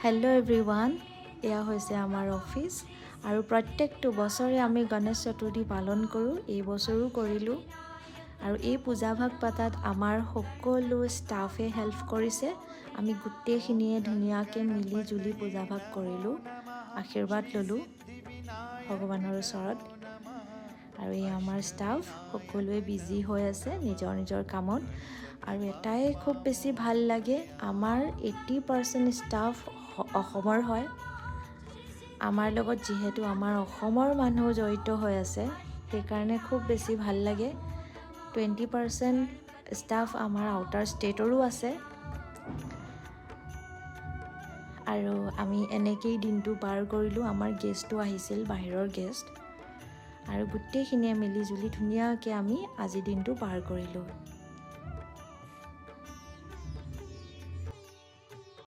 Hello' everyone, এয়া হৈছে আমাৰ অফিচ আৰু প্ৰত্যেকটো বছৰে আমি গণেশ চতুৰ্থী পালন কৰোঁ। এই বছৰো কৰিলোঁ আৰু এই পূজাভাগ পাতাত আমাৰ সকলো ষ্টাফে হেল্প কৰিছে। আমি গোটেইখিনিয়ে ধুনীয়াকৈ মিলি জুলি পূজাভাগ কৰিলোঁ, আশীৰ্বাদ ল'লোঁ ভগৱানৰ ওচৰত। আৰু এই আমাৰ ষ্টাফ সকলোৱে বিজি হৈ আছে নিজৰ নিজৰ কামত। আৰু এটাই খুব বেছি ভাল লাগে, আমাৰ 80% ষ্টাফ অসমৰ হয়। আমাৰ লগত যিহেতু আমাৰ অসমৰ মানুহ জড়িত হৈ আছে, সেইকাৰণে খুব বেছি ভাল লাগে। 20% ষ্টাফ আমাৰ আউটাৰ ষ্টেটৰো আছে। আৰু আমি এনেকেই দিনটো পাৰ কৰিলোঁ। আমাৰ গেষ্টো আহিছিল, বাহিৰৰ গেষ্ট, আৰু গোটেইখিনিয়ে মিলি জুলি ধুনীয়াকৈ আমি আজি দিনটো পাৰ কৰিলোঁ।